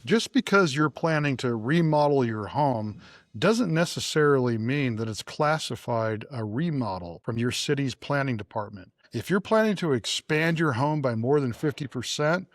Just because you're planning to remodel your home doesn't necessarily mean that it's classified a remodel from your city's planning department. If you're planning to expand your home by more than 50%,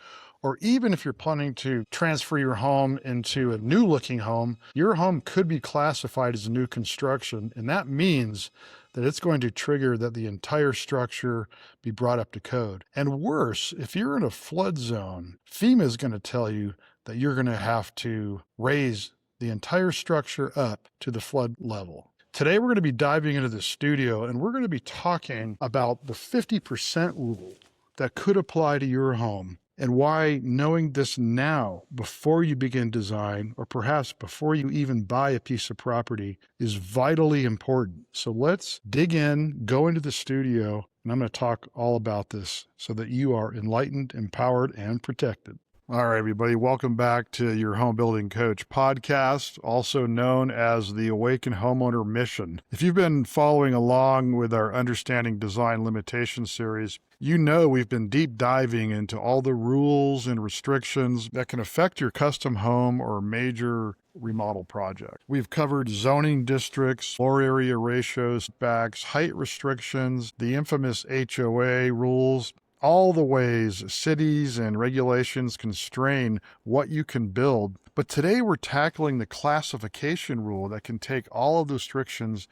or even if you're planning to transfer your home into a new looking home, your home could be classified as a new construction. And that means that it's going to trigger that the entire structure be brought up to code. And worse, if you're in a flood zone, FEMA is going to tell you that you're going to have to raise the entire structure up to the flood level. Today, we're going to be diving into the studio and we're going to be talking about the 50% rule that could apply to your home and why knowing this now before you begin design, or perhaps before you even buy a piece of property, is vitally important. So let's dig in, go into the studio, and I'm going to talk all about this so that you are enlightened, empowered, and protected. All right, everybody, welcome back to your Home Building Coach podcast, also known as the Awaken Homeowner Mission. If you've been following along with our Understanding Design Limitations series, you know we've been deep diving into all the rules and restrictions that can affect your custom home or major remodel project. We've covered zoning districts, floor area ratios, backs, height restrictions, the infamous HOA rules, all the ways cities and regulations constrain what you can build. But today we're tackling the classification rule that can take all of the restrictions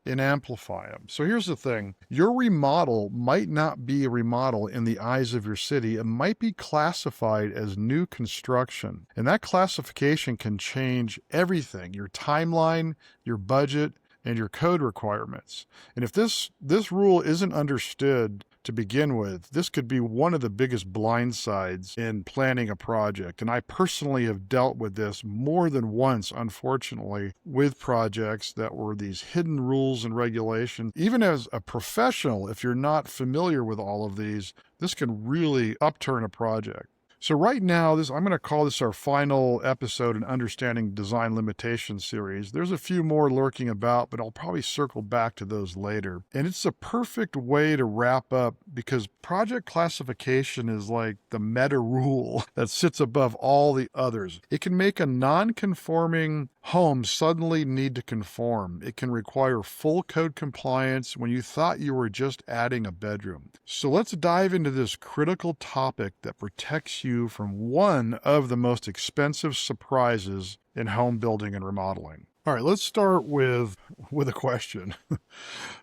and amplify them. So here's the thing. Your remodel might not be a remodel in the eyes of your city. It might be classified as new construction. And that classification can change everything, your timeline, your budget, and your code requirements. And if this rule isn't understood to begin with, this could be one of the biggest blindsides in planning a project. And I personally have dealt with this more than once, unfortunately, with projects that were these hidden rules and regulations. Even as a professional, if you're not familiar with all of these, this can really upturn a project. So right now, I'm going to call this our final episode in Understanding Design Limitations series. There's a few more lurking about, but I'll probably circle back to those later. And it's a perfect way to wrap up because project classification is like the meta rule that sits above all the others. It can make a non-conforming home suddenly need to conform. It can require full code compliance when you thought you were just adding a bedroom. So let's dive into this critical topic that protects you from one of the most expensive surprises in home building and remodeling. All right, let's start with a question.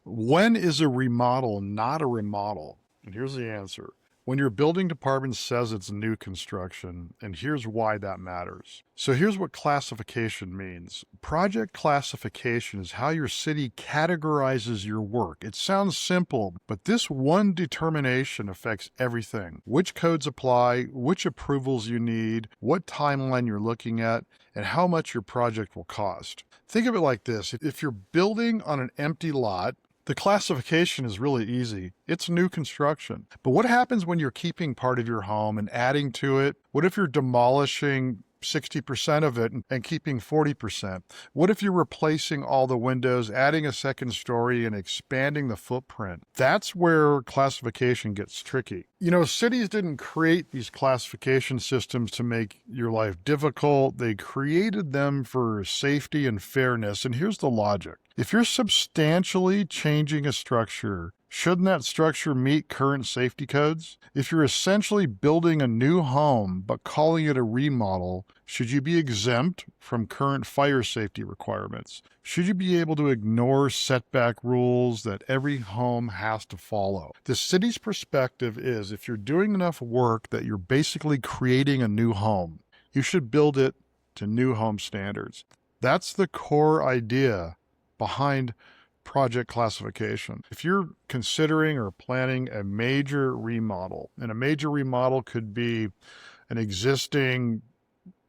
When is a remodel not a remodel? And here's the answer. When your building department says it's new construction, and here's why that matters. So here's what classification means. Project classification is how your city categorizes your work. It sounds simple, but this one determination affects everything. Which codes apply, which approvals you need, what timeline you're looking at, and how much your project will cost. Think of it like this. If you're building on an empty lot, the classification is really easy. It's new construction. But what happens when you're keeping part of your home and adding to it? What if you're demolishing 60% of it and keeping 40%? What if you're replacing all the windows, adding a second story, and expanding the footprint? That's where classification gets tricky. You know, cities didn't create these classification systems to make your life difficult. They created them for safety and fairness. And here's the logic. If you're substantially changing a structure, shouldn't that structure meet current safety codes? If you're essentially building a new home but calling it a remodel, should you be exempt from current fire safety requirements? Should you be able to ignore setback rules that every home has to follow? The city's perspective is if you're doing enough work that you're basically creating a new home, you should build it to new home standards. That's the core idea behind project classification. If you're considering or planning a major remodel, and a major remodel could be an existing,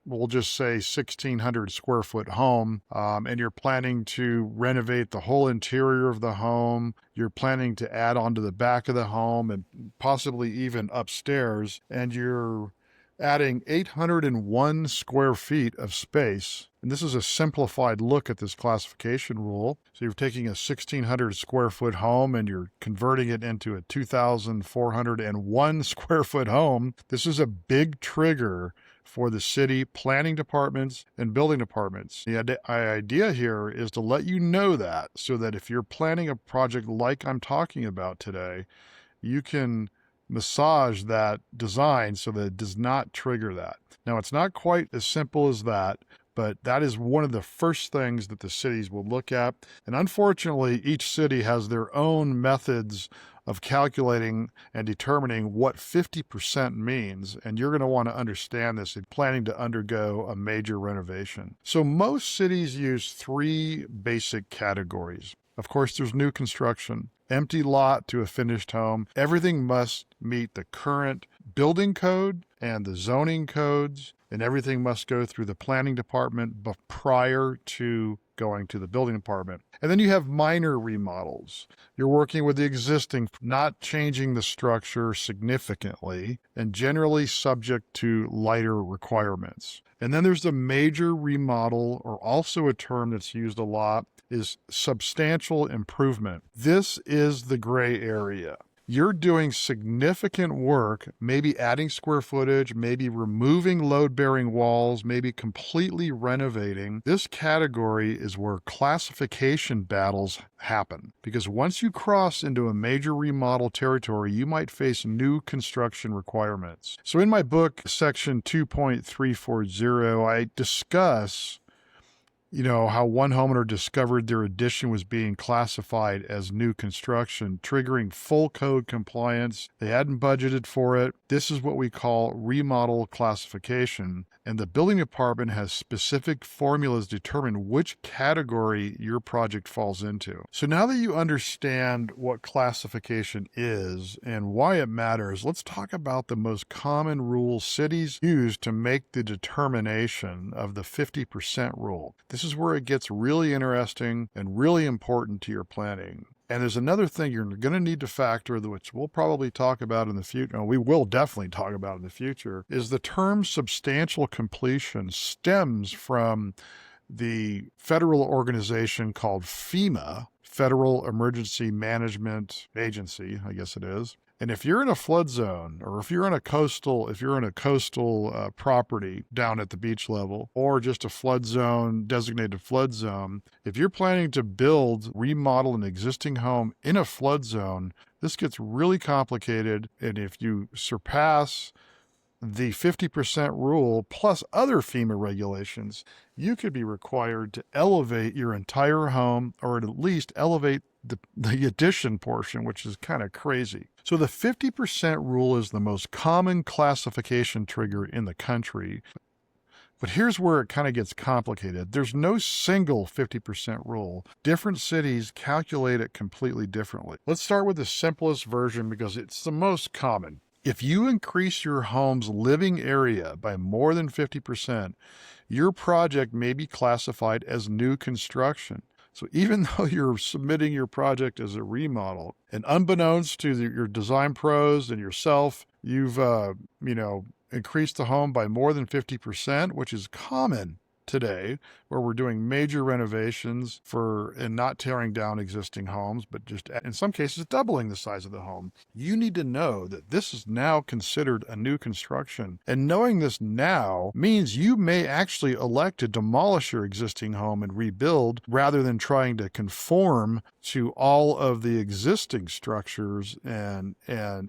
we'll just say 1,600 square foot home, and you're planning to renovate the whole interior of the home, you're planning to add on to the back of the home and possibly even upstairs, and you're adding 801 square feet of space. And this is a simplified look at this classification rule. So you're taking a 1,600 square foot home and you're converting it into a 2,401 square foot home. This is a big trigger for the city planning departments and building departments. The idea here is to let you know that so that if you're planning a project like I'm talking about today, you can massage that design so that it does not trigger that. Now, it's not quite as simple as that, but that is one of the first things that the cities will look at. And unfortunately, each city has their own methods of calculating and determining what 50% means. And you're going to want to understand this in planning to undergo a major renovation. So most cities use three basic categories. Of course, there's new construction, empty lot to a finished home. Everything must meet the current building code and the zoning codes, and everything must go through the planning department prior to going to the building department. And then you have minor remodels. You're working with the existing, not changing the structure significantly, and generally subject to lighter requirements. And then there's the major remodel, or also a term that's used a lot, is substantial improvement. This is the gray area. You're doing significant work, maybe adding square footage, maybe removing load-bearing walls, maybe completely renovating. This category is where classification battles happen, because once you cross into a major remodel territory, you might face new construction requirements. So in my book, section 2.340, I discuss how one homeowner discovered their addition was being classified as new construction, triggering full code compliance. They hadn't budgeted for it. This is what we call remodel classification. And the building department has specific formulas to determine which category your project falls into. So now that you understand what classification is and why it matters, let's talk about the most common rules cities use to make the determination of the 50% rule. This is where it gets really interesting and really important to your planning. And there's another thing you're going to need to factor, which we'll probably talk about in the future. We will definitely talk about in the future, is the term substantial completion stems from the federal organization called FEMA, Federal Emergency Management Agency, I guess it is. And if you're in a flood zone, or if you're in a coastal property down at the beach level, or just a flood zone, designated flood zone, if you're planning to remodel an existing home in a flood zone, this gets really complicated. And if you surpass the 50% rule plus other FEMA regulations, you could be required to elevate your entire home, or at least elevate the addition portion, which is kind of crazy. So the 50% rule is the most common classification trigger in the country. But here's where it kind of gets complicated. There's no single 50% rule. Different cities calculate it completely differently. Let's start with the simplest version because it's the most common. If you increase your home's living area by more than 50%, your project may be classified as new construction. So even though you're submitting your project as a remodel, and unbeknownst to your design pros and yourself, you've increased the home by more than 50%, which is common today, where we're doing major renovations and not tearing down existing homes, but just in some cases doubling the size of the home. You need to know that this is now considered a new construction. And knowing this now means you may actually elect to demolish your existing home and rebuild rather than trying to conform to all of the existing structures and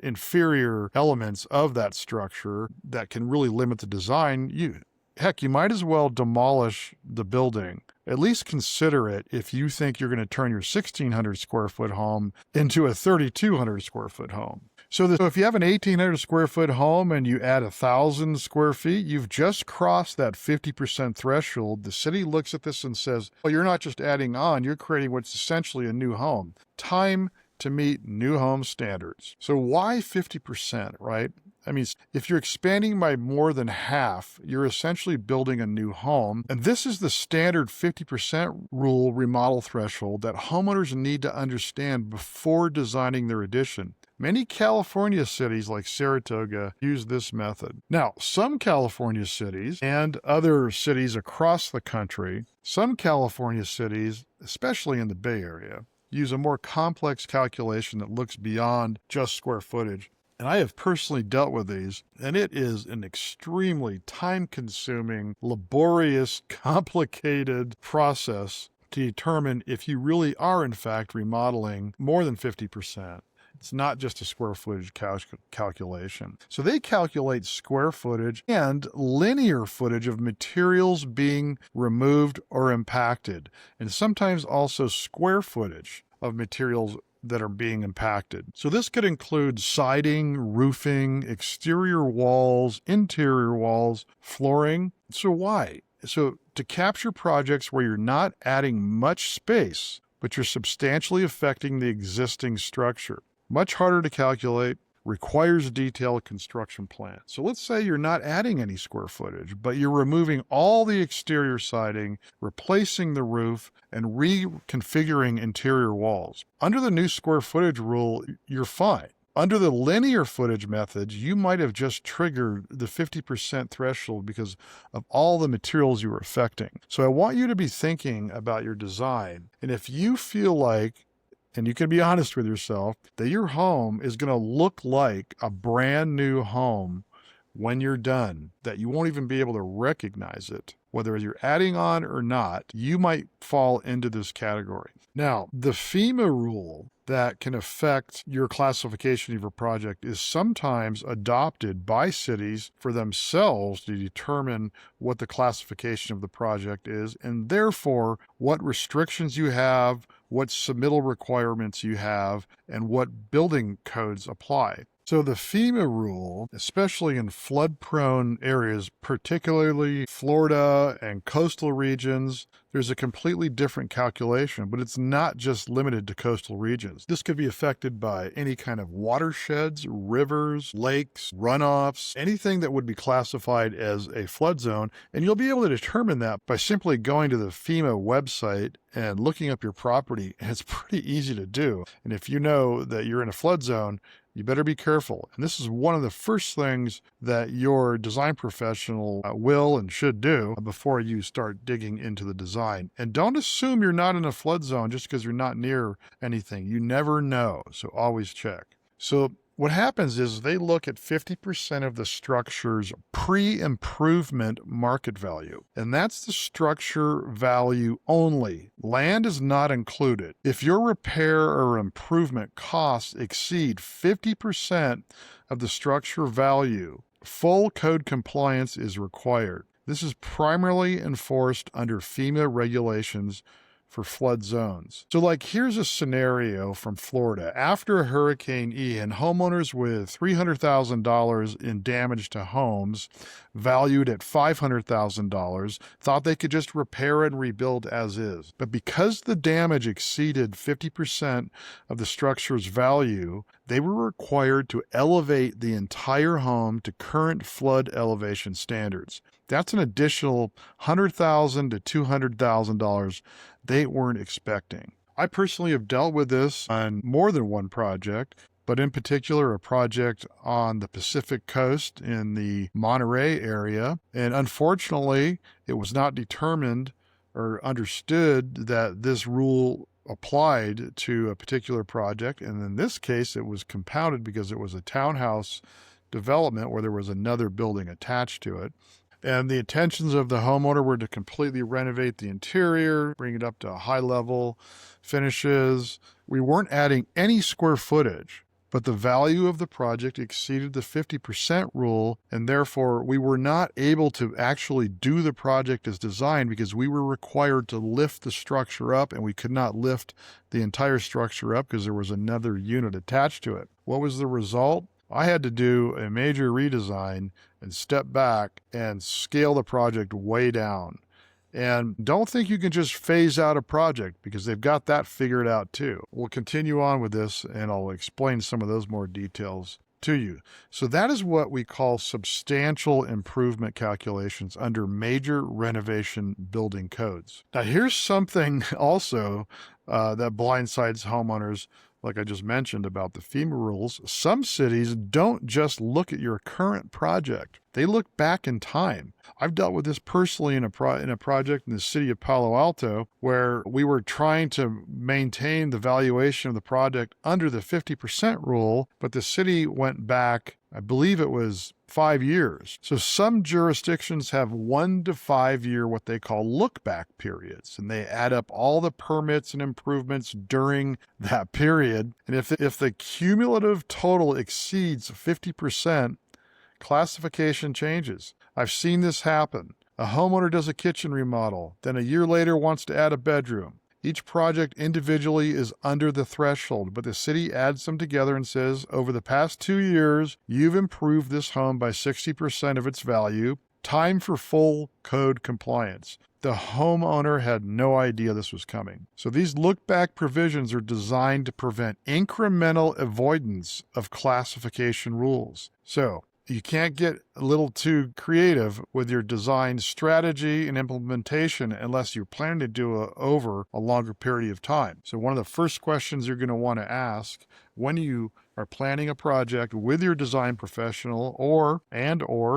inferior elements of that structure that can really limit the design. Heck, you might as well demolish the building. At least consider it if you think you're going to turn your 1,600 square foot home into a 3,200 square foot home. So if you have an 1,800 square foot home and you add 1,000 square feet, you've just crossed that 50% threshold. The city looks at this and says, well, you're not just adding on, you're creating what's essentially a new home. Time to meet new home standards. So why 50%, right? I mean, if you're expanding by more than half, you're essentially building a new home. And this is the standard 50% rule remodel threshold that homeowners need to understand before designing their addition. Many California cities like Saratoga use this method. Now, some California cities and other cities across the country, some California cities, especially in the Bay Area, use a more complex calculation that looks beyond just square footage. And I have personally dealt with these, and it is an extremely time-consuming, laborious, complicated process to determine if you really are, in fact, remodeling more than 50%. It's not just a square footage calculation. So they calculate square footage and linear footage of materials being removed or impacted, and sometimes also square footage of materials that are being impacted. So this could include siding, roofing, exterior walls, interior walls, flooring. So why? So to capture projects where you're not adding much space, but you're substantially affecting the existing structure. Much harder to calculate, requires a detailed construction plan. So let's say you're not adding any square footage, but you're removing all the exterior siding, replacing the roof, and reconfiguring interior walls. Under the new square footage rule, you're fine. Under the linear footage methods, you might have just triggered the 50% threshold because of all the materials you were affecting. So I want you to be thinking about your design. And if you feel like, and you can be honest with yourself, that your home is going to look like a brand new home when you're done, that you won't even be able to recognize it, whether you're adding on or not, you might fall into this category. Now, the FEMA rule that can affect your classification of your project is sometimes adopted by cities for themselves to determine what the classification of the project is, and therefore what restrictions you have, what submittal requirements you have, and what building codes apply. So the FEMA rule, especially in flood-prone areas, particularly Florida and coastal regions, there's a completely different calculation, but it's not just limited to coastal regions. This could be affected by any kind of watersheds, rivers, lakes, runoffs, anything that would be classified as a flood zone, and you'll be able to determine that by simply going to the FEMA website and looking up your property, and it's pretty easy to do. And if you know that you're in a flood zone, you better be careful. And this is one of the first things that your design professional will and should do before you start digging into the design. And don't assume you're not in a flood zone just because you're not near anything. You never know, so always check. So what happens is they look at 50% of the structure's pre-improvement market value, and that's the structure value only. Land is not included. If your repair or improvement costs exceed 50% of the structure value, full code compliance is required. This is primarily enforced under FEMA regulations for flood zones. So like here's a scenario from Florida. After Hurricane Ian, homeowners with $300,000 in damage to homes valued at $500,000 thought they could just repair and rebuild as is. But because the damage exceeded 50% of the structure's value, they were required to elevate the entire home to current flood elevation standards. That's an additional $100,000 to $200,000 they weren't expecting. I personally have dealt with this on more than one project, but in particular a project on the Pacific Coast in the Monterey area. And unfortunately, it was not determined or understood that this rule applied to a particular project. And in this case, it was compounded because it was a townhouse development where there was another building attached to it. And the intentions of the homeowner were to completely renovate the interior, bring it up to high level finishes. We weren't adding any square footage, but the value of the project exceeded the 50% rule, and therefore we were not able to actually do the project as designed because we were required to lift the structure up, and we could not lift the entire structure up because there was another unit attached to it. What was the result? I had to do a major redesign and step back and scale the project way down. And don't think you can just phase out a project because they've got that figured out too. We'll continue on with this and I'll explain some of those more details to you. So that is what we call substantial improvement calculations under major renovation building codes. Now here's something also that blindsides homeowners like I just mentioned about the FEMA rules, some cities don't just look at your current project. They look back in time. I've dealt with this personally in a project in the city of Palo Alto where we were trying to maintain the valuation of the project under the 50% rule, but the city went back, I believe it was 5 years. So some jurisdictions have 1 to 5 year what they call look back periods, and they add up all the permits and improvements during that period. And if the cumulative total exceeds 50%, classification changes. I've seen this happen. A homeowner does a kitchen remodel, then a year later wants to add a bedroom. Each project individually is under the threshold, but the city adds them together and says, over the past 2 years, you've improved this home by 60% of its value. Time for full code compliance. The homeowner had no idea this was coming. So these look-back provisions are designed to prevent incremental avoidance of classification rules. So you can't get a little too creative with your design strategy and implementation unless you're planning to do it over a longer period of time. So one of the first questions you're going to want to ask when you are planning a project with your design professional or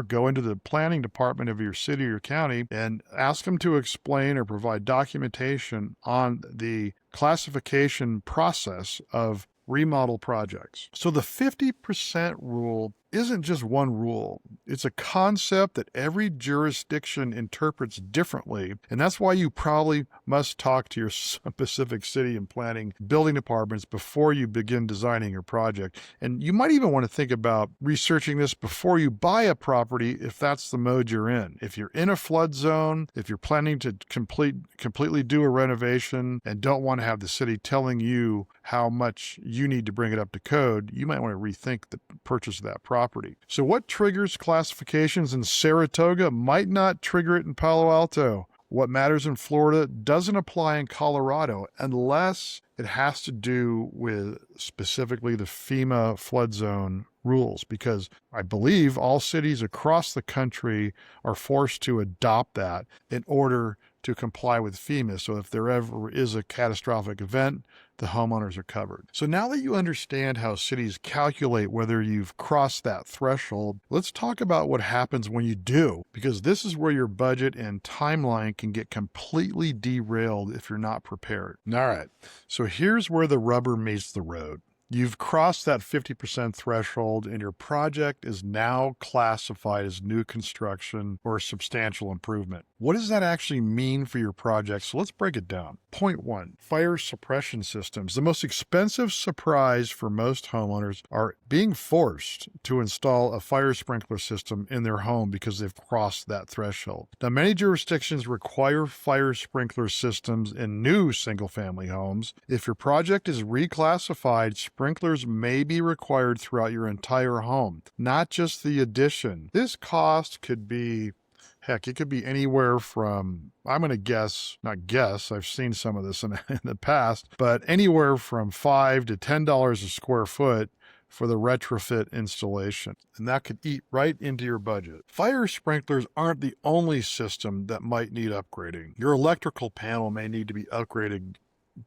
go into the planning department of your city or county and ask them to explain or provide documentation on the classification process of remodel projects. So the 50% rule isn't just one rule. It's a concept that every jurisdiction interprets differently. And that's why you probably must talk to your specific city and planning building departments before you begin designing your project. And you might even want to think about researching this before you buy a property if that's the mode you're in. If you're in a flood zone, if you're planning to completely do a renovation and don't want to have the city telling you how much you need to bring it up to code, you might want to rethink the purchase of that property. So what triggers classifications in Saratoga might not trigger it in Palo Alto. What matters in Florida doesn't apply in Colorado unless it has to do with specifically the FEMA flood zone rules, because I believe all cities across the country are forced to adopt that in order to comply with FEMA. So if there ever is a catastrophic event, the homeowners are covered. So now that you understand how cities calculate whether you've crossed that threshold, let's talk about what happens when you do, because this is where your budget and timeline can get completely derailed if you're not prepared. All right, so here's where the rubber meets the road. You've crossed that 50% threshold and your project is now classified as new construction or substantial improvement. What does that actually mean for your project? So let's break it down. Point 1, fire suppression systems. The most expensive surprise for most homeowners are being forced to install a fire sprinkler system in their home because they've crossed that threshold. Now, many jurisdictions require fire sprinkler systems in new single-family homes. If your project is reclassified, sprinklers may be required throughout your entire home, not just the addition. This cost could be, heck, it could be anywhere from, I'm going to guess, not guess, I've seen some of this in the past, but anywhere from $5 to $10 a square foot for the retrofit installation. And that could eat right into your budget. Fire sprinklers aren't the only system that might need upgrading. Your electrical panel may need to be upgraded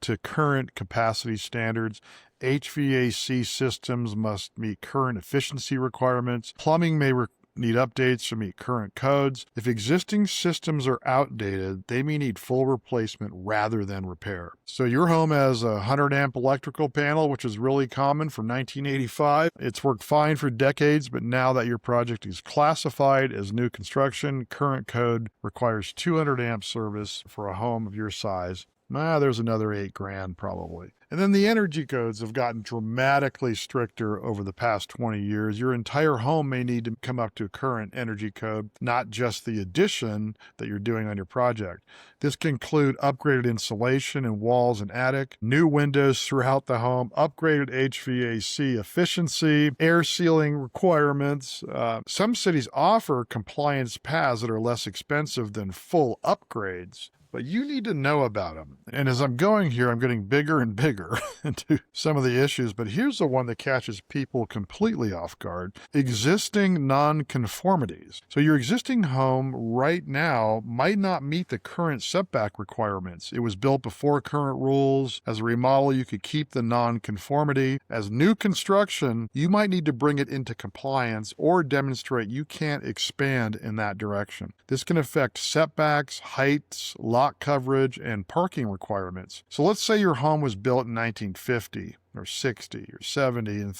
to current capacity standards. HVAC systems must meet current efficiency requirements. Plumbing may need updates to meet current codes. If existing systems are outdated, they may need full replacement rather than repair. So your home has a 100 amp electrical panel, which is really common from 1985. It's worked fine for decades, but now that your project is classified as new construction, current code requires 200 amp service for a home of your size. There's another $8,000 probably. And then the energy codes have gotten dramatically stricter over the past 20 years. Your entire home may need to come up to a current energy code, not just the addition that you're doing on your project. This can include upgraded insulation in walls and attic, new windows throughout the home, upgraded HVAC efficiency, air sealing requirements. Some cities offer compliance paths that are less expensive than full upgrades. but you need to know about them. And as I'm going here, I'm getting bigger and bigger into some of the issues, but here's the one that catches people completely off guard: existing nonconformities. So your existing home right now might not meet the current setback requirements. It was built before current rules. As a remodel, you could keep the nonconformity. As new construction, you might need to bring it into compliance or demonstrate you can't expand in that direction. This can affect setbacks, heights, lot coverage, and parking requirements. So let's say your home was built in 1950 or 60 or 70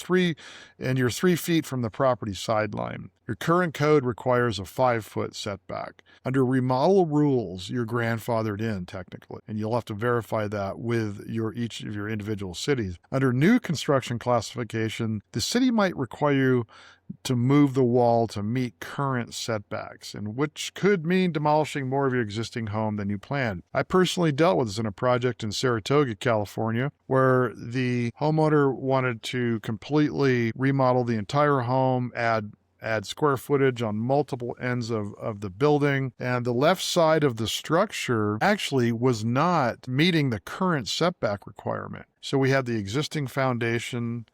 and you're 3 feet from the property sideline. Your current code requires a 5-foot setback. Under remodel rules, you're grandfathered in technically, and you'll have to verify that with each of your individual cities. Under new construction classification, the city might require you to move the wall to meet current setbacks, and which could mean demolishing more of your existing home than you planned. I personally dealt with this in a project in Saratoga, California, where the homeowner wanted to completely remodel the entire home, add square footage on multiple ends of the building, and the left side of the structure actually was not meeting the current setback requirement. So we had the existing foundation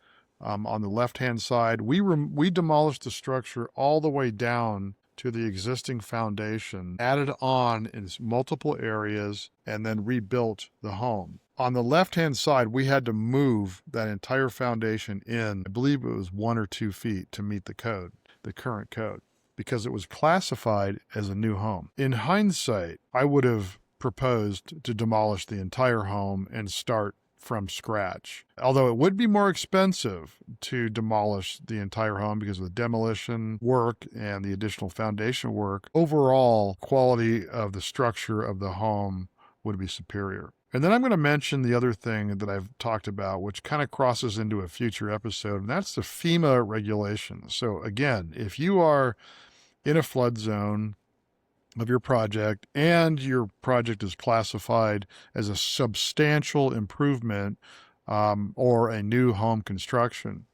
on the left-hand side. We demolished the structure all the way down to the existing foundation, added on in multiple areas, and then rebuilt the home. On the left-hand side, we had to move that entire foundation in, I believe it was 1 or 2 feet to meet the code, the current code, because it was classified as a new home. In hindsight, I would have proposed to demolish the entire home and start from scratch. Although it would be more expensive to demolish the entire home because of the demolition work and the additional foundation work, overall quality of the structure of the home would be superior. And then I'm going to mention the other thing that I've talked about, which kind of crosses into a future episode, and that's the FEMA regulations. So again, if you are in a flood zone of your project and your project is classified as a substantial improvement or a new home construction,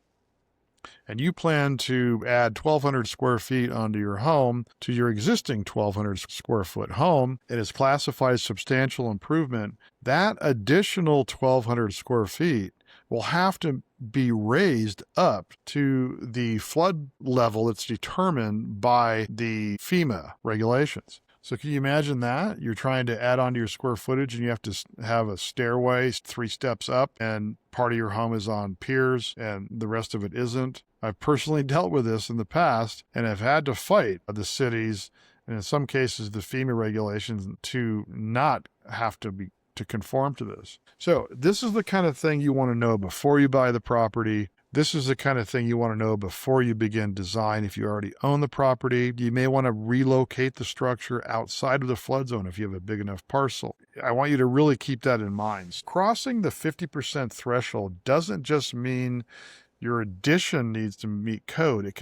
and you plan to add 1,200 square feet onto your home to your existing 1,200 square foot home, it is classified as substantial improvement. That additional 1,200 square feet will have to be raised up to the flood level that's determined by the FEMA regulations. So can you imagine that? You're trying to add on to your square footage and you have to have a stairway 3 steps up, and part of your home is on piers and the rest of it isn't. I've personally dealt with this in the past and have had to fight the cities, and in some cases the FEMA regulations, to not have to conform to this. So this is the kind of thing you want to know before you buy the property. This is the kind of thing you want to know before you begin design. If you already own the property, you may want to relocate the structure outside of the flood zone if you have a big enough parcel. I want you to really keep that in mind. Crossing the 50% threshold doesn't just mean your addition needs to meet code. It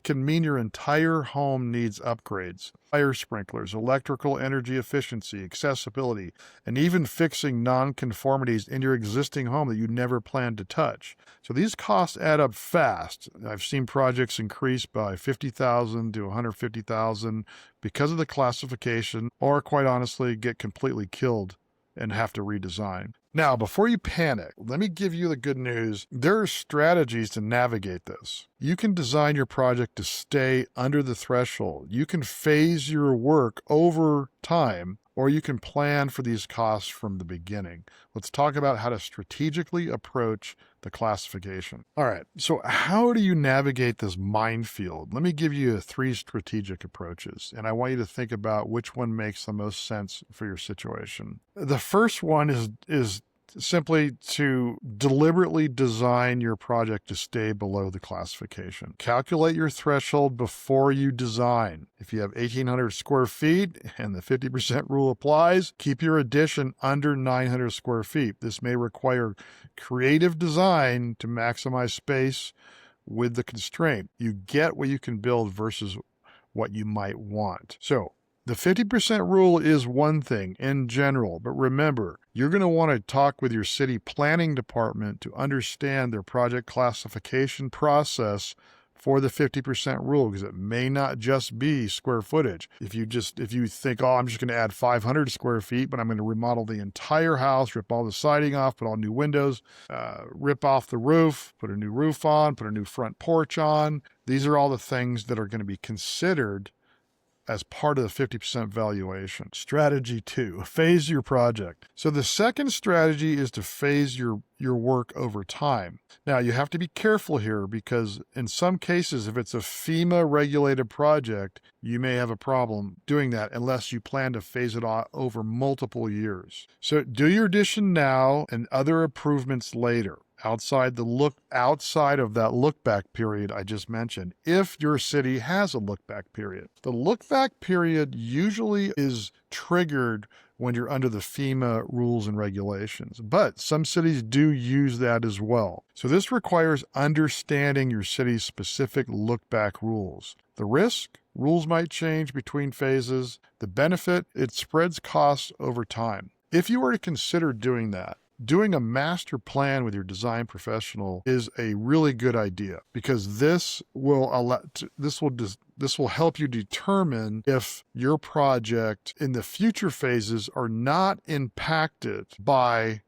can mean your entire home needs upgrades, fire sprinklers, electrical energy efficiency, accessibility, and even fixing nonconformities in your existing home that you never planned to touch. So these costs add up fast. I've seen projects increase by $50,000 to $150,000 because of the classification, or quite honestly, get completely killed and have to redesign. Now, before you panic, let me give you the good news. There are strategies to navigate this. You can design your project to stay under the threshold. You can phase your work over time, or you can plan for these costs from the beginning. Let's talk about how to strategically approach the classification. All right, so how do you navigate this minefield? Let me give you 3 strategic approaches, and I want you to think about which one makes the most sense for your situation. The first one is simply to deliberately design your project to stay below the classification. Calculate your threshold before you design. If you have 1,800 square feet and the 50% rule applies, keep your addition under 900 square feet. This may require creative design to maximize space with the constraint. You get what you can build versus what you might want. So the 50% rule is one thing in general, but remember, you're going to want to talk with your city planning department to understand their project classification process for the 50% rule, because it may not just be square footage. If you think, oh, I'm just going to add 500 square feet, but I'm going to remodel the entire house, rip all the siding off, put all new windows, rip off the roof, put a new roof on, put a new front porch on. These are all the things that are going to be considered as part of the 50% valuation. Strategy 2, phase your project. So the second strategy is to phase your work over time. Now, you have to be careful here, because in some cases, if it's a FEMA regulated project, you may have a problem doing that unless you plan to phase it over multiple years. So do your addition now and other improvements later, outside of that look back period I just mentioned, if your city has a look back period. The look back period usually is triggered when you're under the FEMA rules and regulations, but some cities do use that as well. So this requires understanding your city's specific look back rules. The risk, rules might change between phases. The benefit, it spreads costs over time. If you were to consider doing that, doing a master plan with your design professional is a really good idea, because this will help you determine if your project in the future phases are not impacted by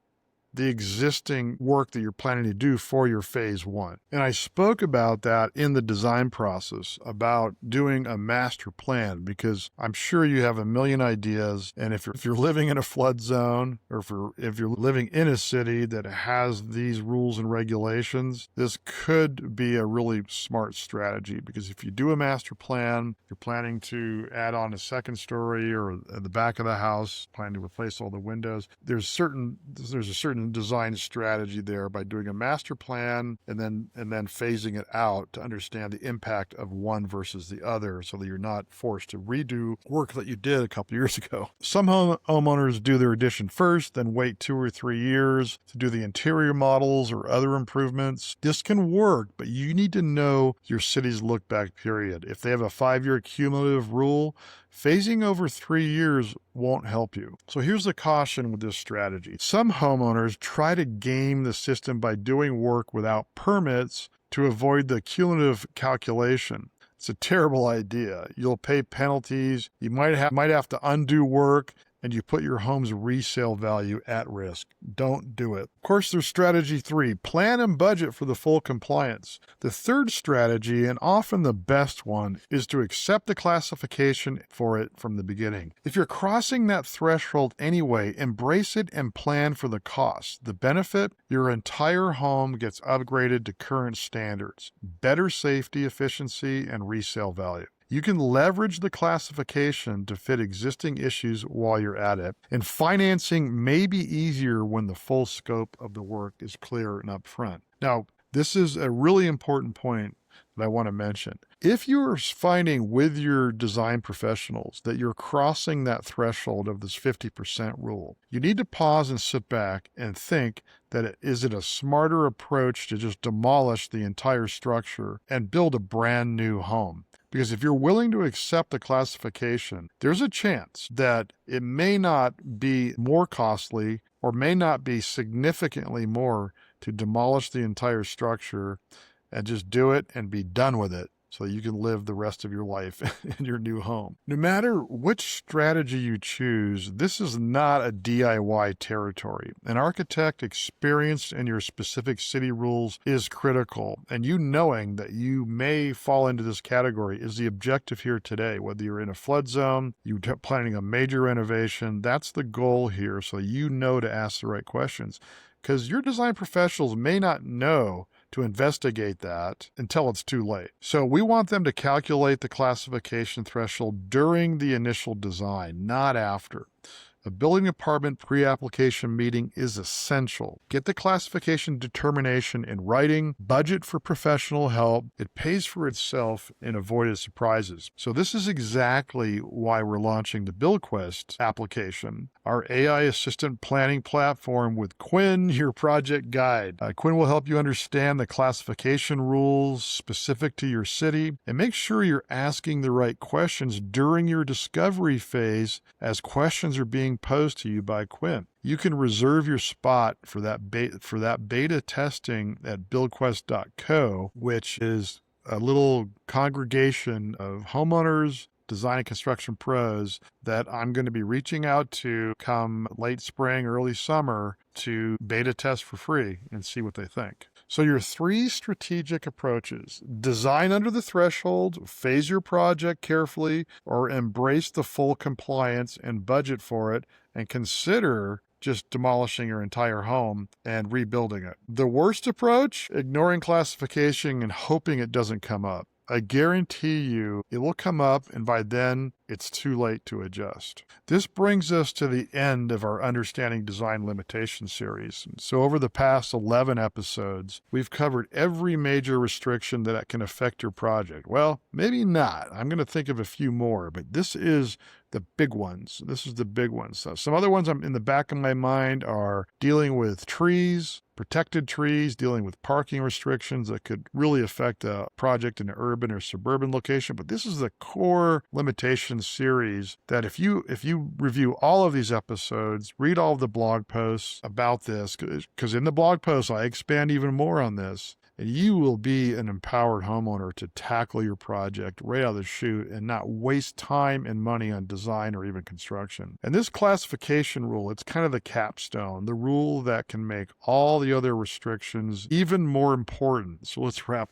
the existing work that you're planning to do for your phase 1. And I spoke about that in the design process, about doing a master plan, because I'm sure you have a million ideas. And if you're living in a flood zone, or if you're living in a city that has these rules and regulations, this could be a really smart strategy, because if you do a master plan, you're planning to add on a second story or at the back of the house, planning to replace all the windows, there's a certain design strategy there by doing a master plan and then phasing it out to understand the impact of one versus the other, so that you're not forced to redo work that you did a couple years ago. Some homeowners do their addition first, then wait 2 or 3 years to do the interior models or other improvements. This can work, but you need to know your city's look back period. If they have a 5-year cumulative rule, phasing over 3 years won't help you. So here's the caution with this strategy. Some homeowners try to game the system by doing work without permits to avoid the cumulative calculation. It's a terrible idea. You'll pay penalties. You might have to undo work, and you put your home's resale value at risk. Don't do it. Of course, there's strategy 3, plan and budget for the full compliance. The third strategy, and often the best one, is to accept the classification for it from the beginning. If you're crossing that threshold anyway, embrace it and plan for the cost. The benefit, your entire home gets upgraded to current standards, better safety, efficiency, and resale value. You can leverage the classification to fit existing issues while you're at it, and financing may be easier when the full scope of the work is clear and upfront. Now, this is a really important point that I want to mention. If you're finding with your design professionals that you're crossing that threshold of this 50% rule, you need to pause and sit back and think that is it a smarter approach to just demolish the entire structure and build a brand new home? Because if you're willing to accept the classification, there's a chance that it may not be more costly or may not be significantly more to demolish the entire structure and just do it and be done with it, so you can live the rest of your life in your new home. No matter which strategy you choose, this is not a DIY territory. An architect experienced in your specific city rules is critical, and you knowing that you may fall into this category is the objective here today. Whether you're in a flood zone, you're planning a major renovation, that's the goal here, so you know to ask the right questions, because your design professionals may not know to investigate that until it's too late. So we want them to calculate the classification threshold during the initial design, not after. A building department pre-application meeting is essential. Get the classification determination in writing, budget for professional help. It pays for itself in avoided surprises. So this is exactly why we're launching the BuildQuest application, our AI assistant planning platform with Quinn, your project guide. Quinn will help you understand the classification rules specific to your city and make sure you're asking the right questions during your discovery phase as questions are being posed to you by Quinn. You can reserve your spot for that beta testing at buildquest.co, which is a little congregation of homeowners, design and construction pros that I'm going to be reaching out to come late spring, early summer to beta test for free and see what they think. So your 3 strategic approaches: design under the threshold, phase your project carefully, or embrace the full compliance and budget for it, and consider just demolishing your entire home and rebuilding it. The worst approach: ignoring classification and hoping it doesn't come up. I guarantee you it will come up, and by then it's too late to adjust. This brings us to the end of our Understanding Design Limitation series. So over the past 11 episodes, we've covered every major restriction that can affect your project. Well, maybe not. I'm going to think of a few more, but this is the big ones. This is the big ones. So some other ones I'm in the back of my mind are dealing with trees, protected trees, dealing with parking restrictions that could really affect a project in an urban or suburban location. But this is the core limitation series that if you review all of these episodes, read all of the blog posts about this, because in the blog posts I expand even more on this, and you will be an empowered homeowner to tackle your project right out of the chute and not waste time and money on design or even construction. And this classification rule, it's kind of the capstone, the rule that can make all the other restrictions even more important. So let's wrap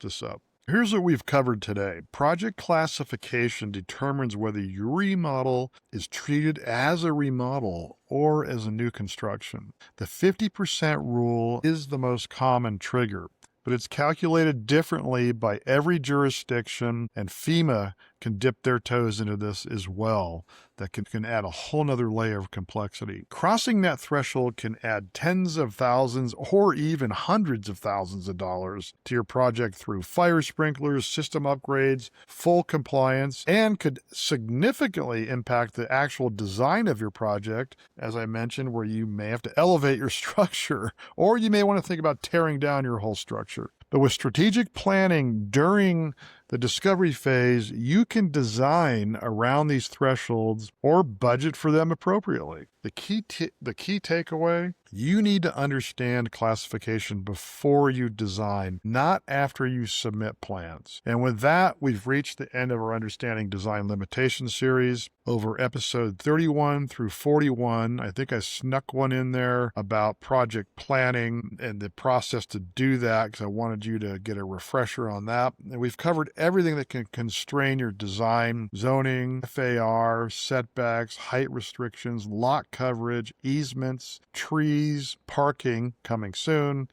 this up. Here's what we've covered today. Project classification determines whether your remodel is treated as a remodel or as a new construction. The 50% rule is the most common trigger, but it's calculated differently by every jurisdiction, and FEMA can dip their toes into this as well. That can add a whole nother layer of complexity. Crossing that threshold can add tens of thousands or even hundreds of thousands of dollars to your project through fire sprinklers, system upgrades, full compliance, and could significantly impact the actual design of your project, as I mentioned, where you may have to elevate your structure, or you may want to think about tearing down your whole structure. But with strategic planning during the discovery phase, you can design around these thresholds or budget for them appropriately. The key takeaway: you need to understand classification before you design, not after you submit plans. And with that, we've reached the end of our Understanding Design Limitation series. Over episode 31 through 41, I think I snuck one in there about project planning and the process to do that, because I wanted you to get a refresher on that. And we've covered everything that can constrain your design: zoning, FAR, setbacks, height restrictions, lot coverage, easements, trees, parking coming soon,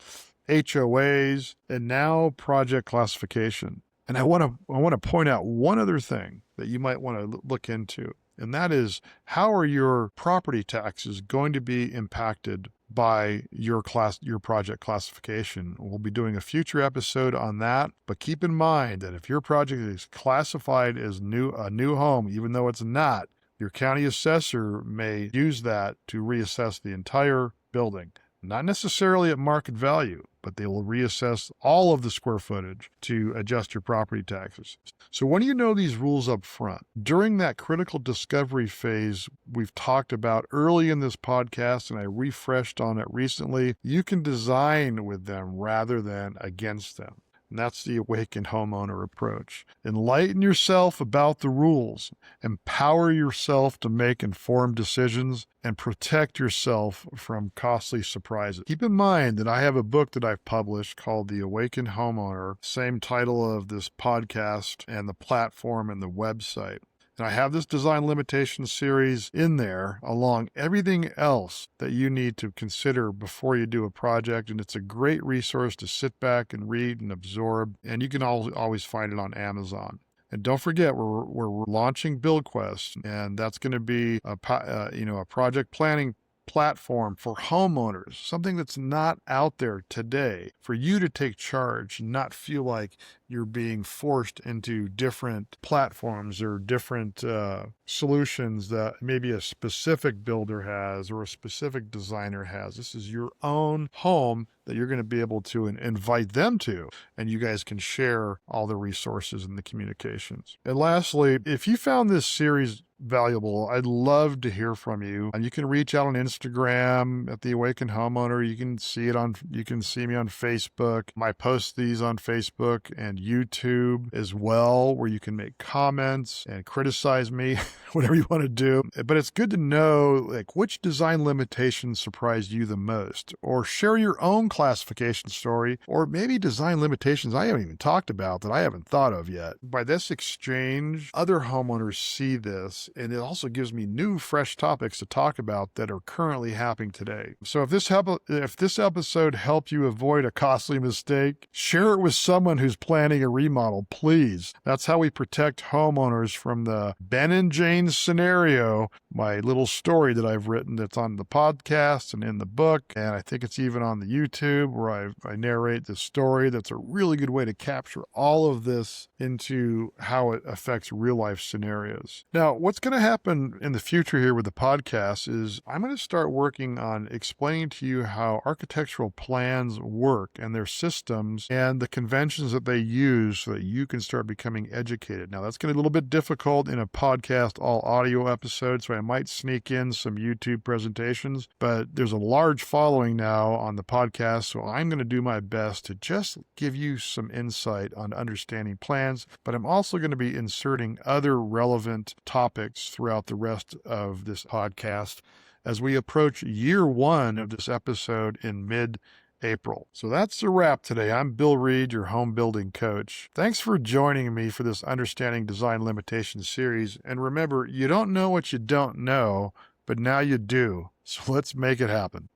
HOAs, and now project classification. And I want to point out one other thing that you might want to look into, and that is, how are your property taxes going to be impacted by your project classification? We'll be doing a future episode on that, but keep in mind that if your project is classified as a new home, even though it's not, your county assessor may use that to reassess the entire building. Not necessarily at market value, but they will reassess all of the square footage to adjust your property taxes. So when you know these rules up front, during that critical discovery phase we've talked about early in this podcast, and I refreshed on it recently, you can design with them rather than against them. And that's the awakened homeowner approach. Enlighten yourself about the rules, empower yourself to make informed decisions, and protect yourself from costly surprises. Keep in mind that I have a book that I've published called The Awakened Homeowner, same title of this podcast and the platform and the website. And I have this design limitation series in there along everything else that you need to consider before you do a project. And it's a great resource to sit back and read and absorb. And you can always find it on Amazon. And don't forget, we're launching BuildQuest, and that's going to be a project planning platform for homeowners, something that's not out there today, for you to take charge and not feel like you're being forced into different platforms or different solutions that maybe a specific builder has or a specific designer has. This is your own home that you're going to be able to invite them to, and you guys can share all the resources and the communications. And lastly, if you found this series valuable, I'd love to hear from you. And you can reach out on Instagram at The Awakened Homeowner. You can see me on Facebook. I post these on Facebook and YouTube as well, where you can make comments and criticize me, whatever you want to do. But it's good to know like which design limitations surprised you the most, or share your own classification story, or maybe design limitations I haven't even talked about that I haven't thought of yet. By this exchange, other homeowners see this, and it also gives me new, fresh topics to talk about that are currently happening today. So if this episode helped you avoid a costly mistake, share it with someone who's planning a remodel, please. That's how we protect homeowners from the Ben and Jane scenario, my little story that I've written that's on the podcast and in the book, and I think it's even on the YouTube where I narrate the story. That's a really good way to capture all of this into how it affects real life scenarios. Now, what's going to happen in the future here with the podcast is I'm going to start working on explaining to you how architectural plans work and their systems and the conventions that they use so that you can start becoming educated. Now, that's going to be a little bit difficult in a podcast all audio episode, so I might sneak in some YouTube presentations, but there's a large following now on the podcast, so I'm going to do my best to just give you some insight on understanding plans, but I'm also going to be inserting other relevant topics throughout the rest of this podcast as we approach year one of this episode in mid-April. So that's a wrap today. I'm Bill Reid, your home building coach. Thanks for joining me for this Understanding Design Limitations series. And remember, you don't know what you don't know, but now you do. So let's make it happen.